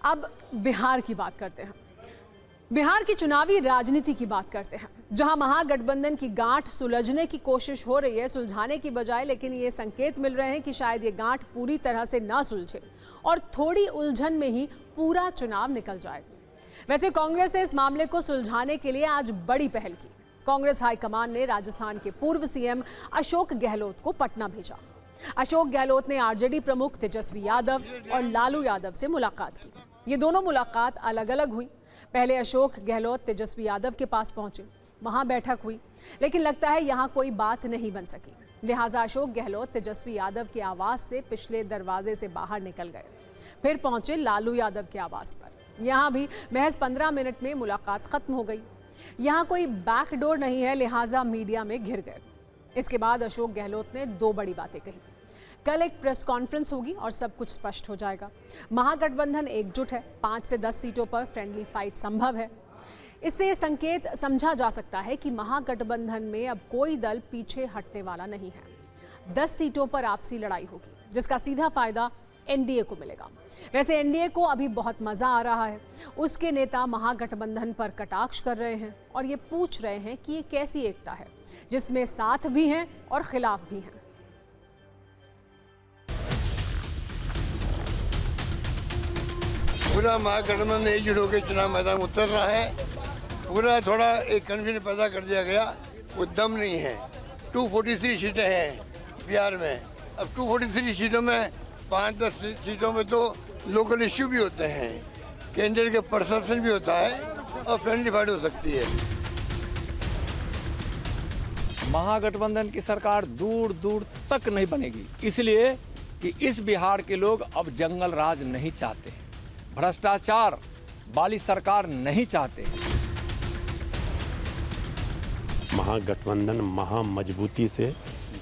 अब बिहार की बात करते हैं। बिहार की चुनावी राजनीति की बात करते हैं, जहां महागठबंधन की गांठ सुलझने की कोशिश हो रही है, सुलझाने की बजाय, लेकिन ये संकेत मिल रहे हैं कि शायद ये गांठ पूरी तरह से ना सुलझे और थोड़ी उलझन में ही पूरा चुनाव निकल जाए। वैसे कांग्रेस ने इस मामले को सुलझाने के लिए आज बड़ी पहल की। कांग्रेस हाईकमान ने राजस्थान के पूर्व सीएम अशोक गहलोत को पटना भेजा। अशोक गहलोत ने आरजेडी प्रमुख तेजस्वी यादव और लालू यादव से मुलाकात की। ये दोनों मुलाकात अलग अलग हुई। पहले अशोक गहलोत तेजस्वी यादव के पास पहुंचे, वहां बैठक हुई, लेकिन लगता है यहां कोई बात नहीं बन सकी। लिहाजा अशोक गहलोत तेजस्वी यादव के आवास से पिछले दरवाजे से बाहर निकल गए, फिर पहुंचे लालू यादव के आवास पर। यहां भी महज 15 मिनट में मुलाकात खत्म हो गई। यहां कोई बैकडोर नहीं है, लिहाजा मीडिया में घिर गए। इसके बाद अशोक गहलोत ने दो बड़ी बातें कही। कल एक प्रेस कॉन्फ्रेंस होगी और सब कुछ स्पष्ट हो जाएगा। महागठबंधन एकजुट है, 5 से 10 सीटों पर फ्रेंडली फाइट संभव है। इससे ये संकेत समझा जा सकता है कि महागठबंधन में अब कोई दल पीछे हटने वाला नहीं है। 10 सीटों पर आपसी लड़ाई होगी, जिसका सीधा फायदा एनडीए को मिलेगा। वैसे एनडीए को अभी बहुत मजा आ रहा है। उसके नेता महागठबंधन पर कटाक्ष कर रहे हैं और ये पूछ रहे हैं कि ये कैसी एकता है जिसमें साथ भी हैं और खिलाफ भी हैं। पूरा महागठबंधन एकजुट होकर चुनाव मैदान में उतर रहा है। पूरा थोड़ा एक कन्फ्यूजन पैदा कर दिया गया, वो दम नहीं है। 243 सीटें हैं बिहार में। अब 243 सीटों में 5-10 सीटों में तो लोकल इश्यू भी होते हैं, कैंडिडेट के परसेप्शन भी होता है और फ्रेंडली फाइट हो सकती है। महागठबंधन की सरकार दूर दूर तक नहीं बनेगी, इसलिए कि इस बिहार के लोग अब जंगल राज नहीं चाहते, भ्रष्टाचार वाली सरकार नहीं चाहते। महागठबंधन महामजबूती से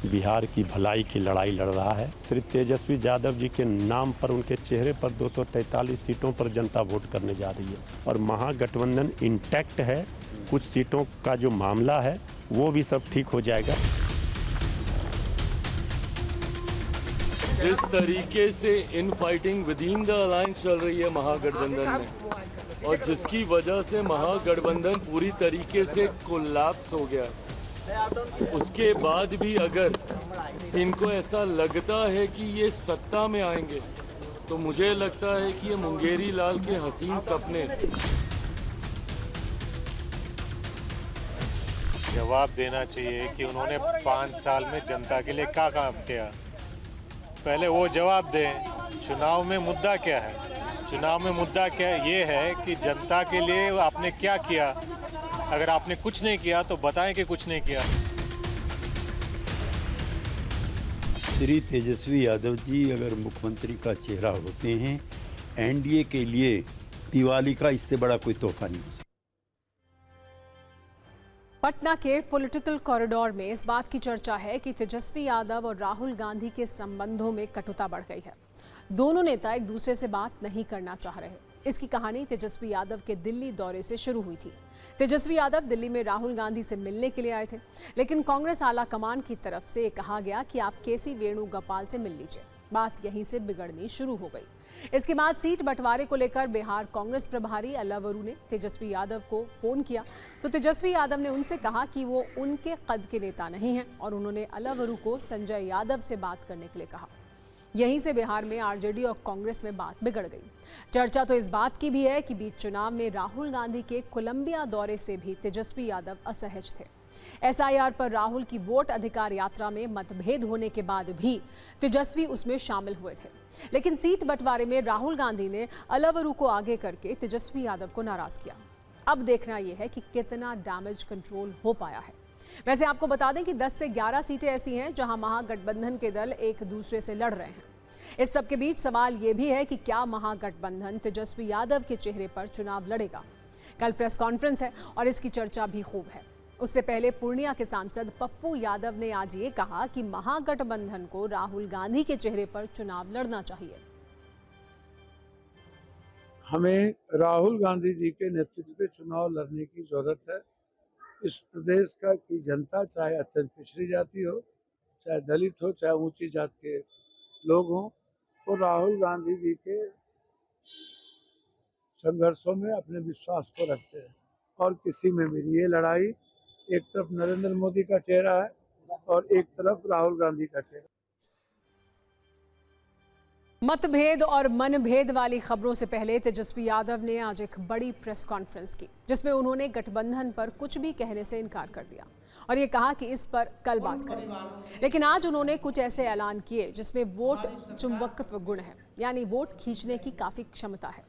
बिहार की भलाई की लड़ाई लड़ रहा है। श्री तेजस्वी यादव जी के नाम पर, उनके चेहरे पर 243 सीटों पर जनता वोट करने जा रही है और महागठबंधन इंटैक्ट है। कुछ सीटों का जो मामला है वो भी सब ठीक हो जाएगा। जिस तरीके से in fighting with in the alliance चल रही है महागठबंधन में, और जिसकी वजह से महागठबंधन पूरी तरीके से कोलैप्स हो गया, उसके बाद भी अगर इनको ऐसा लगता है कि ये सत्ता में आएंगे, तो मुझे लगता है कि ये मुंगेरी लाल के हसीन सपने। जवाब देना चाहिए कि उन्होंने 5 साल में जनता के लिए क्या काम किया, पहले वो जवाब दें। चुनाव में मुद्दा क्या है? चुनाव में मुद्दा क्या ये है कि जनता के लिए आपने क्या किया। अगर आपने कुछ नहीं किया तो बताएं कि कुछ नहीं किया। श्री तेजस्वी यादव जी अगर मुख्यमंत्री का चेहरा होते हैं, एनडीए के लिए दिवाली का इससे बड़ा कोई तोहफा नहीं हो सकता। पटना के पॉलिटिकल कॉरिडोर में इस बात की चर्चा है कि तेजस्वी यादव और राहुल गांधी के संबंधों में कटुता बढ़ गई है। दोनों नेता एक दूसरे से बात नहीं करना चाह रहे। इसकी कहानी तेजस्वी यादव के दिल्ली दौरे से शुरू हुई थी। तेजस्वी यादव दिल्ली में राहुल गांधी से मिलने के लिए आए थे, लेकिन कांग्रेस आला कमान की तरफ से कहा गया कि आप केसी वेणुगोपाल से मिल लीजिए। बात यहीं से बिगड़नी शुरू हो गई। इसके बाद सीट बंटवारे को लेकर बिहार कांग्रेस प्रभारी अलावरू ने तेजस्वी यादव को फोन किया, तो तेजस्वी यादव ने उनसे कहा कि वो उनके कद के नेता नहीं हैं और उन्होंने अलावरू को संजय यादव से बात करने के लिए कहा। यहीं से बिहार में आरजेडी और कांग्रेस में बात बिगड़ गई। चर्चा तो इस बात की भी है कि बीच चुनाव में राहुल गांधी के कोलंबिया दौरे से भी तेजस्वी यादव असहज थे। एसआईआर पर राहुल की वोट अधिकार यात्रा में मतभेद होने के बाद भी तेजस्वी उसमें शामिल हुए थे, लेकिन सीट बंटवारे में राहुल गांधी ने अलावरू को आगे करके तेजस्वी यादव को नाराज किया। अब देखना यह है कि कितना डैमेज कंट्रोल हो पाया है। वैसे आपको बता दें कि 10 से 11 सीटें ऐसी हैं जहां महागठबंधन के दल एक दूसरे से लड़ रहे हैं। इस सब के बीच सवाल यह भी है कि क्या महागठबंधन तेजस्वी यादव के चेहरे पर चुनाव लड़ेगा। कल प्रेस कॉन्फ्रेंस है और इसकी चर्चा भी खूब है। उससे पहले पूर्णिया के सांसद पप्पू यादव ने आज ये कहा कि महागठबंधन को राहुल गांधी के चेहरे पर चुनाव लड़ना चाहिए। हमें राहुल गांधी जी के नेतृत्व में चुनाव लड़ने की जरूरत है। इस प्रदेश का की जनता, चाहे अत्यंत पिछड़ी जाति हो, चाहे दलित हो, चाहे ऊंची जात के लोग हों, वो राहुल गांधी जी के संघर्षों में अपने विश्वास को रखते हैं और किसी में भी ये लड़ाई एक तरफ नरेंद्र मोदी का चेहरा है और एक तरफ राहुल गांधी का चेहरा। मतभेद और मनभेद वाली खबरों से पहले तेजस्वी यादव ने आज एक बड़ी प्रेस कॉन्फ्रेंस की, जिसमें उन्होंने गठबंधन पर कुछ भी कहने से इनकार कर दिया और ये कहा कि इस पर कल बात करेंगे। लेकिन आज उन्होंने कुछ ऐसे ऐलान किए जिसमें वोट चुंबकत्व गुण है, यानी वोट खींचने की काफी क्षमता है।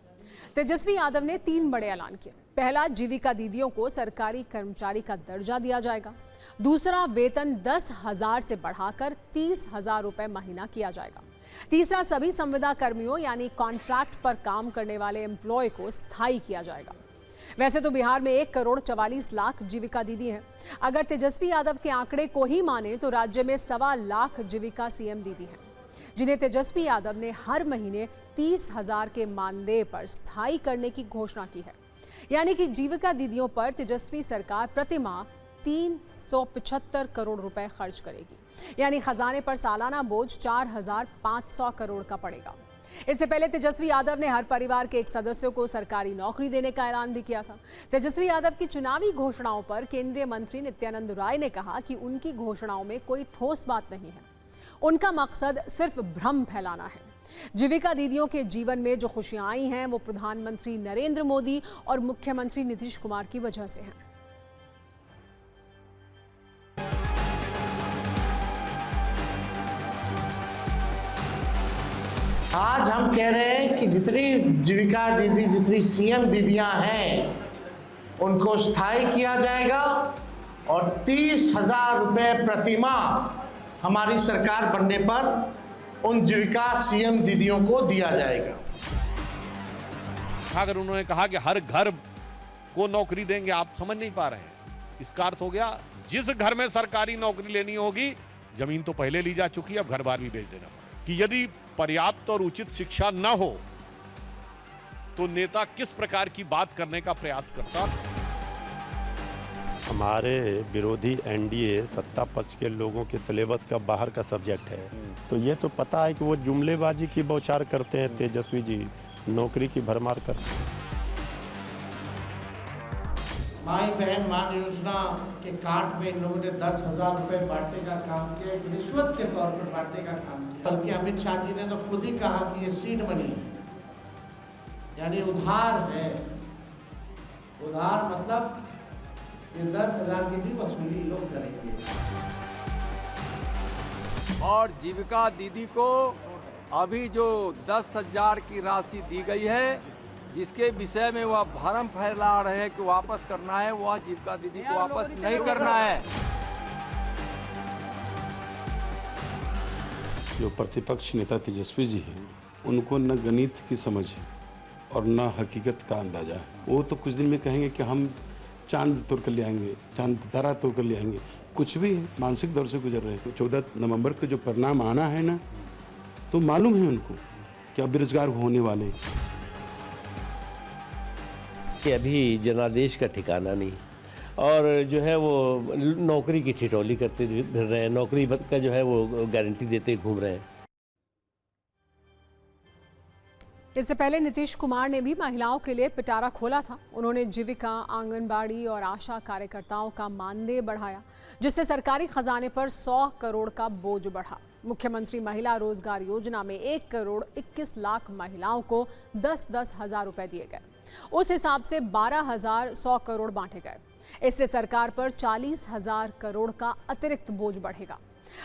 तेजस्वी यादव ने 3 बड़े ऐलान किए। पहला, जीविका दीदियों को सरकारी कर्मचारी का दर्जा दिया जाएगा। दूसरा, वेतन 10,000 से बढ़ाकर 30,000 रुपए महीना किया जाएगा। तीसरा, सभी संविदा कर्मियों यानी कॉन्ट्रैक्ट पर काम करने वाले एम्प्लॉय को स्थायी किया जाएगा। वैसे तो बिहार में 1,44 लाख जीविका दीदी हैं। अगर तेजस्वी यादव के आंकड़े को ही माने तो राज्य में 1.25 लाख जीविका सीएम दीदी हैं, जिन्हें तेजस्वी यादव ने हर महीने 30,000 के मानदेय पर स्थायी करने की घोषणा की है। यानी कि जीविका दीदियों पर तेजस्वी सरकार प्रतिमाह 375 करोड़ रुपए खर्च करेगी, यानी खजाने पर सालाना बोझ 4,500 करोड़ का पड़ेगा। इससे पहले तेजस्वी यादव ने हर परिवार के एक सदस्य को सरकारी नौकरी देने का ऐलान भी किया था। तेजस्वी यादव की चुनावी घोषणाओं पर केंद्रीय मंत्री नित्यानंद राय ने कहा कि उनकी घोषणाओं में कोई ठोस बात नहीं है, उनका मकसद सिर्फ भ्रम फैलाना है। जीविका दीदियों के जीवन में जो खुशियां आई हैं वो प्रधानमंत्री नरेंद्र मोदी और मुख्यमंत्री नीतीश कुमार की वजह से हैं। आज हम कह रहे हैं कि जितनी जीविका दीदी, जितनी सीएम दीदियां हैं, उनको स्थायी किया जाएगा और 30,000 रुपये प्रतिमाह हमारी सरकार बनने पर उन जीविका सीएम दीदियों को दिया जाएगा। अगर उन्होंने कहा कि हर घर को नौकरी देंगे, आप समझ नहीं पा रहे हैं। इसका अर्थ हो गया जिस घर में सरकारी नौकरी लेनी होगी, जमीन तो पहले ली जा चुकी है, अब घर बार भी बेच देना पड़ेगा। कि यदि पर्याप्त और उचित शिक्षा न हो तो नेता किस प्रकार की बात करने का प्रयास करता। हमारे विरोधी एनडीए सत्ता पक्ष के लोगों के सिलेबस का बाहर का सब्जेक्ट है, तो ये तो पता है कि वो जुमलेबाजी की बौछार करते हैं तेजस्वी जी, नौकरी की भरमार करते हैं। माई बहन मान योजना के कार्ड में इन लोगों ने 10,000 रुपये बांटने का काम किया, एक रिश्वत के तौर पर बांटने का काम किया। बल्कि अमित शाह जी ने तो खुद ही कहा कि ये सीड मनी है, यानी उधार है। उधार मतलब ये 10,000 की भी वसूली लोग करेंगे। और जीविका दीदी को अभी जो 10,000 की राशि दी गई है, जिसके विषय में वह भ्रम फैला रहे हैं कि वापस करना है, वह जीविका दीदी को वापस नहीं करना है। जो प्रतिपक्ष नेता तेजस्वी जी हैं, उनको न गणित की समझ है और न हकीकत का अंदाजा है। वो तो कुछ दिन में कहेंगे कि हम चांद तोड़ कर ले आएंगे, चांद तारा तोड़ कर ले आएंगे। कुछ भी मानसिक दौर से गुजर रहे हैं। 14 नवंबर को जो परिणाम आना है ना, तो मालूम है उनको कि अब बेरोजगार होने वाले कि अभी जनादेश का ठिकाना नहीं, और जो है वो नौकरी की ठिठौली करते फिर रहे हैं, नौकरी का जो है वो गारंटी देते घूम रहे हैं। इससे पहले नीतीश कुमार ने भी महिलाओं के लिए पिटारा खोला था। उन्होंने जीविका, आंगनबाड़ी और आशा कार्यकर्ताओं का मानदेय बढ़ाया, जिससे सरकारी खजाने पर 100 करोड़ का बोझ बढ़ा। मुख्यमंत्री महिला रोजगार योजना में 1,21 लाख महिलाओं को 10-10 हज़ार रुपए दिए गए। उस हिसाब से 12,100 करोड़ बांटे गए। इससे सरकार पर 40,000 करोड़ का अतिरिक्त बोझ बढ़ेगा।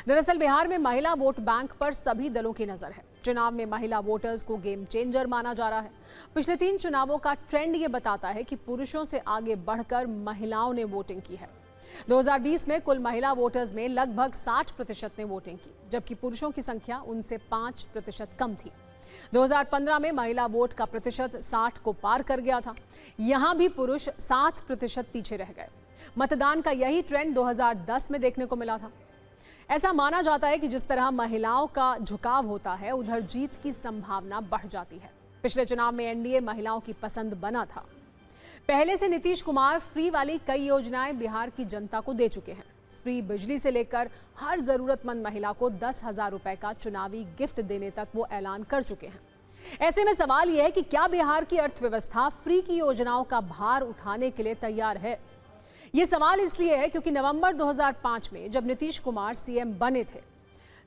दरअसल बिहार में महिला वोट बैंक पर सभी दलों की नजर है। चुनाव में महिला वोटर्स को गेम चेंजर माना जा रहा है। पिछले 3 चुनावों का ट्रेंड ये बताता है कि पुरुषों से आगे बढ़कर महिलाओं ने वोटिंग की है। 2020 में कुल महिला वोटर्स में लगभग 60% ने वोटिंग की, जबकि पुरुषों की संख्या उनसे 5% कम थी। 2015 में महिला वोट का प्रतिशत 60 को पार कर गया था। यहां भी पुरुष 7% पीछे रह गए। मतदान का यही ट्रेंड 2010 में देखने को मिला था। ऐसा माना जाता है कि जिस तरह महिलाओं का झुकाव होता है, उधर जीत की संभावना बढ़ जाती है। पिछले चुनाव में एनडीए महिलाओं की पसंद बना था। पहले से नीतीश कुमार फ्री वाली कई योजनाएं बिहार की जनता को दे चुके हैं। फ्री बिजली से लेकर हर जरूरतमंद महिला को 10,000 रुपए का चुनावी गिफ्ट देने तक वो ऐलान कर चुके हैं। ऐसे में सवाल यह है कि क्या बिहार की अर्थव्यवस्था फ्री की योजनाओं का भार उठाने के लिए तैयार है? ये सवाल इसलिए है क्योंकि नवंबर 2005 में जब नीतीश कुमार सीएम बने थे,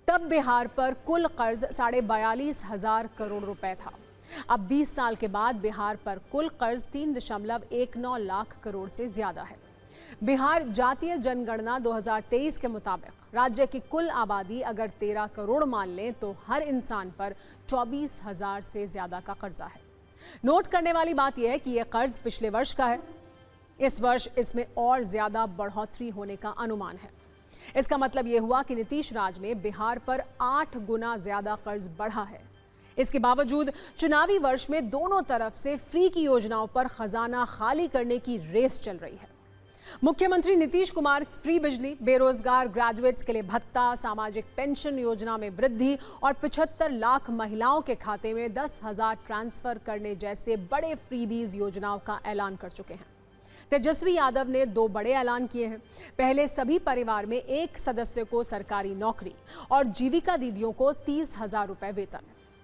तब बिहार पर कुल कर्ज 42,500 करोड़ रुपए था। अब 20 साल के बाद बिहार पर कुल कर्ज 3.19 लाख करोड़ से ज्यादा है। बिहार जातीय जनगणना 2023 के मुताबिक राज्य की कुल आबादी अगर 13 करोड़ मान लें तो हर इंसान पर 24,000 से ज्यादा का कर्जा है। नोट करने वाली बात यह है कि यह कर्ज पिछले वर्ष का है। इस वर्ष इसमें और ज्यादा बढ़ोतरी होने का अनुमान है। इसका मतलब यह हुआ कि नीतीश राज में बिहार पर 8 गुना ज्यादा कर्ज बढ़ा है। इसके बावजूद चुनावी वर्ष में दोनों तरफ से फ्री की योजनाओं पर खजाना खाली करने की रेस चल रही है। मुख्यमंत्री नीतीश कुमार फ्री बिजली, बेरोजगार ग्रेजुएट्स के लिए भत्ता, सामाजिक पेंशन योजना में वृद्धि और 75 लाख महिलाओं के खाते में 10,000 ट्रांसफर करने जैसे बड़े फ्रीबीज योजनाओं का ऐलान कर चुके हैं। तेजस्वी यादव ने 2 बड़े ऐलान किए हैं। पहले सभी परिवार में एक सदस्य को सरकारी नौकरी और जीविका दीदियों को 30,000 रुपए वेतन।